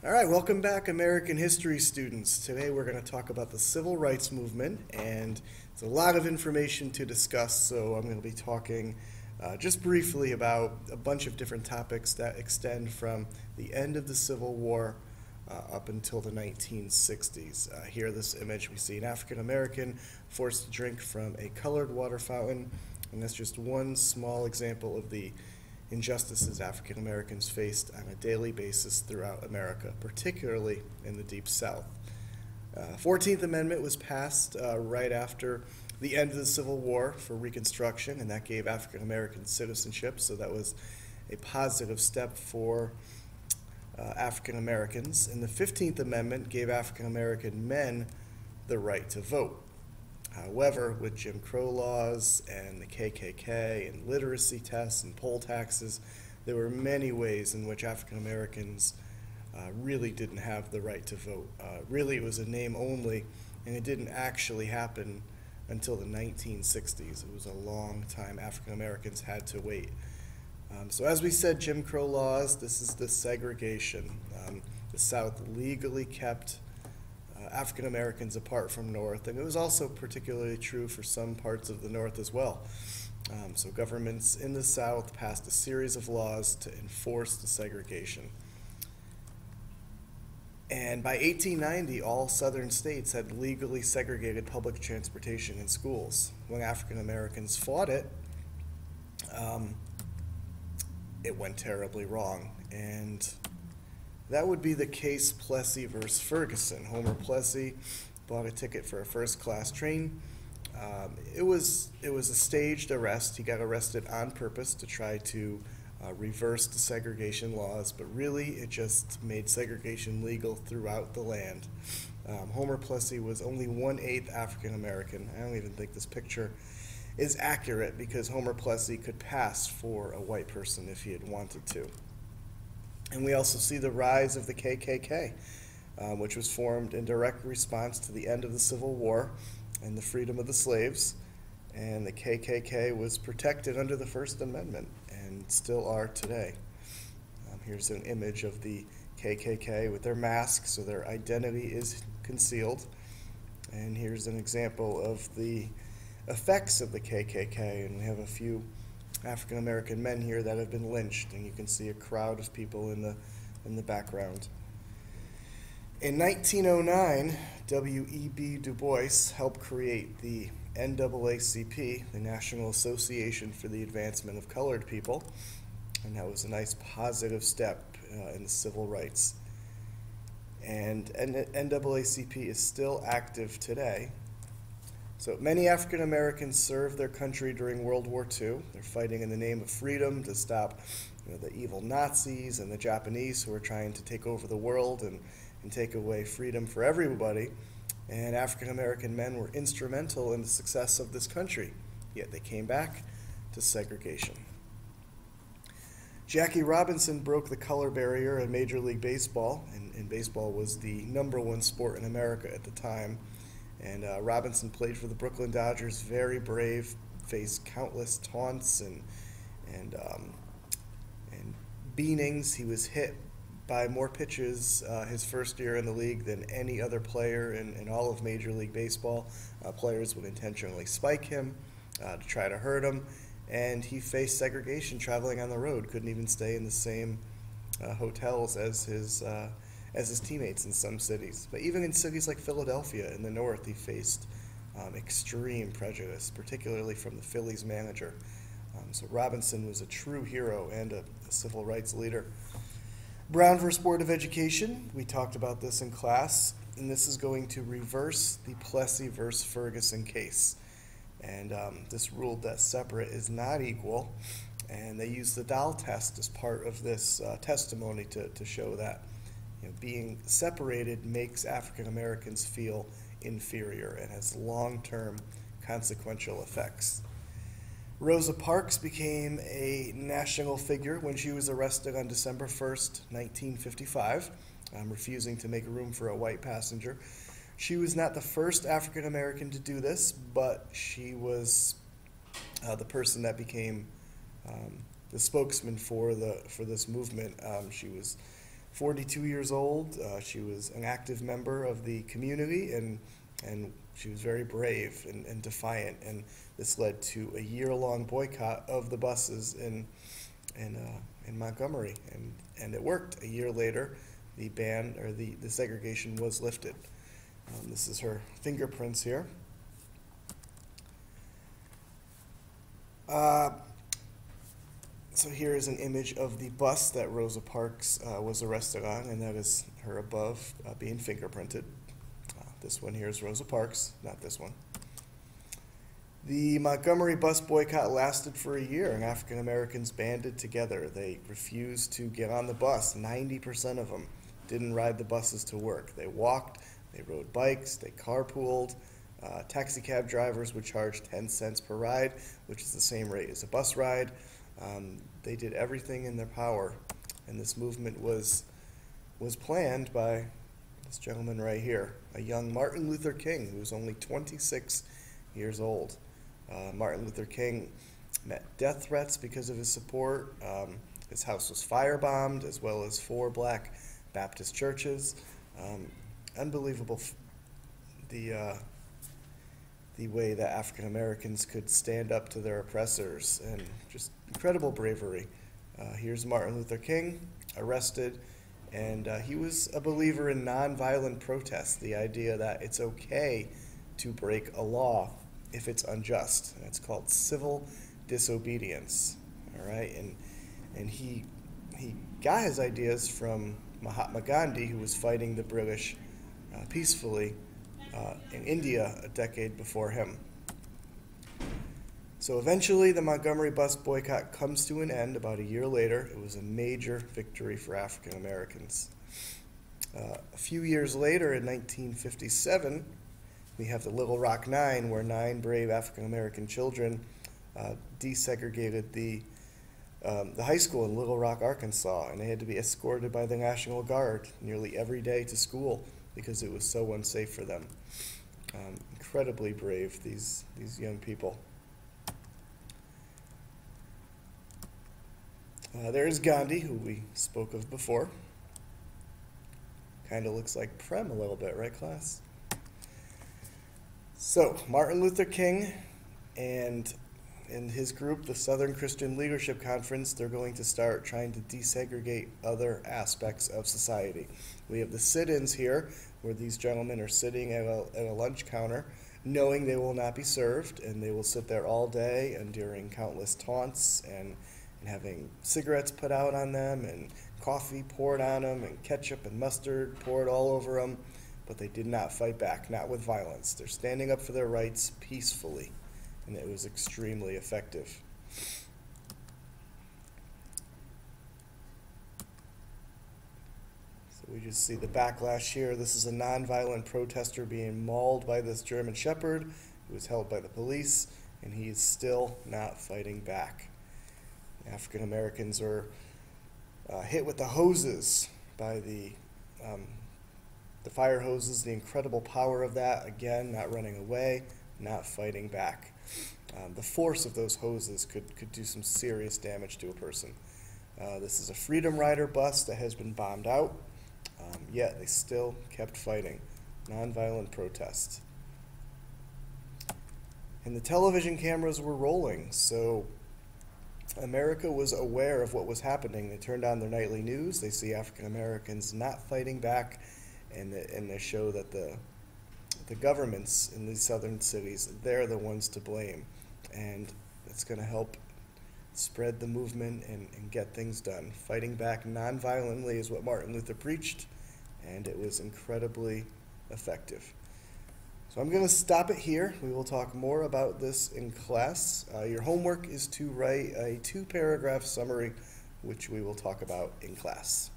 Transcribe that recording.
All right, welcome back, American history students. Today we're going to talk about the Civil Rights Movement, and it's a lot of information to discuss, so I'm going to be talking just briefly about a bunch of different topics that extend from the end of the Civil War up until the 1960s. Here, this image, we see an African American forced to drink from a colored water fountain, and that's just one small example of the injustices African Americans faced on a daily basis throughout America, particularly in the Deep South. 14th Amendment was passed right after the end of the Civil War for Reconstruction, and that gave African Americans citizenship, so that was a positive step for African Americans. And the 15th Amendment gave African American men the right to vote. However, with Jim Crow laws and the KKK and literacy tests and poll taxes, there were many ways in which African Americans really didn't have the right to vote. Really, it was a name only, and it didn't actually happen until the 1960s. It was a long time African Americans had to wait. So as we said, Jim Crow laws, this is the segregation. The South legally kept African Americans apart from North, and it was also particularly true for some parts of the North as well. So governments in the South passed a series of laws to enforce the segregation. And by 1890, all Southern states had legally segregated public transportation in schools. When African Americans fought it went terribly wrong. And that would be the case Plessy versus Ferguson. Homer Plessy bought a ticket for a first-class train. It was a staged arrest. He got arrested on purpose to try to reverse the segregation laws, but really it just made segregation legal throughout the land. Homer Plessy was only 1/8 African American. I don't even think this picture is accurate because Homer Plessy could pass for a white person if he had wanted to. And we also see the rise of the KKK, which was formed in direct response to the end of the Civil War and the freedom of the slaves. And the KKK was protected under the First Amendment and still are today. Here's an image of the KKK with their masks, so their identity is concealed. And here's an example of the effects of the KKK, and we have a few African American men here that have been lynched, and you can see a crowd of people in the background. In 1909, W.E.B. Du Bois helped create the NAACP, the National Association for the Advancement of Colored People, and that was a nice positive step in the civil rights. And NAACP is still active today. So many African Americans served their country during World War II. They're fighting in the name of freedom to stop the evil Nazis and the Japanese who were trying to take over the world and take away freedom for everybody. And African American men were instrumental in the success of this country, yet they came back to segregation. Jackie Robinson broke the color barrier in Major League Baseball, and baseball was the #1 sport in America at the time. And Robinson played for the Brooklyn Dodgers, very brave, faced countless taunts and beanings. He was hit by more pitches his first year in the league than any other player in all of Major League Baseball. Players would intentionally spike him to try to hurt him, and he faced segregation traveling on the road, couldn't even stay in the same hotels as his teammates in some cities. But even in cities like Philadelphia in the north, he faced extreme prejudice, particularly from the Phillies manager. So Robinson was a true hero and a civil rights leader. Brown versus Board of Education, we talked about this in class, and this is going to reverse the Plessy versus Ferguson case. And this ruled that separate is not equal, and they used the Dahl test as part of this testimony to show that being separated makes African Americans feel inferior and has long-term consequential effects. Rosa Parks became a national figure when she was arrested on December 1st, 1955, refusing to make room for a white passenger. She was not the first African American to do this, but she was the person that became the spokesman for this movement. She was 42 years old. She was an active member of the community, and she was very brave and defiant. And this led to a year-long boycott of the buses in Montgomery, and it worked. A year later, the ban or the segregation was lifted. This is her fingerprints here. So here is an image of the bus that Rosa Parks was arrested on, and that is her above being fingerprinted. This one here is Rosa Parks, not this one. The Montgomery bus boycott lasted for a year, and African Americans banded together. They refused to get on the bus. 90% of them didn't ride the buses to work. They walked, they rode bikes, they carpooled. Taxi cab drivers would charge 10 cents per ride, which is the same rate as a bus ride. They did everything in their power, and this movement was planned by this gentleman right here, a young Martin Luther King, who was only 26 years old. Martin Luther King met death threats because of his support. His house was firebombed, as well as 4 black Baptist churches. Unbelievable the way that African Americans could stand up to their oppressors, and just incredible bravery. Here's Martin Luther King, arrested, and he was a believer in nonviolent protest, the idea that it's okay to break a law if it's unjust. And it's called civil disobedience, all right? And he got his ideas from Mahatma Gandhi, who was fighting the British peacefully in India a decade before him. So eventually the Montgomery bus boycott comes to an end about a year later. It was a major victory for African Americans. A few years later, in 1957, we have the Little Rock Nine, where 9 brave African American children desegregated the high school in Little Rock, Arkansas, and they had to be escorted by the National Guard nearly every day to school because it was so unsafe for them. Incredibly brave, these young people. There's Gandhi, who we spoke of before. Kind of looks like Prem a little bit, right, class? So, Martin Luther King and his group, the Southern Christian Leadership Conference, they're going to start trying to desegregate other aspects of society. We have the sit-ins here, where these gentlemen are sitting at a lunch counter, knowing they will not be served, and they will sit there all day, enduring countless taunts and having cigarettes put out on them, and coffee poured on them, and ketchup and mustard poured all over them. But they did not fight back, not with violence. They're standing up for their rights peacefully, and it was extremely effective. So we just see the backlash here. This is a nonviolent protester being mauled by this German Shepherd, who was held by the police, and he is still not fighting back. African Americans are hit with the hoses by the fire hoses, the incredible power of that, again, not running away, not fighting back. The force of those hoses could do some serious damage to a person. This is a Freedom Rider bus that has been bombed out, yet they still kept fighting. Nonviolent protest. And the television cameras were rolling, so America was aware of what was happening. They turned on their nightly news. They see African Americans not fighting back, and they show that the governments in these southern cities, they're the ones to blame. And it's going to help spread the movement and get things done. Fighting back nonviolently is what Martin Luther preached, and it was incredibly effective. So I'm going to stop it here. We will talk more about this in class. Your homework is to write a 2-paragraph summary, which we will talk about in class.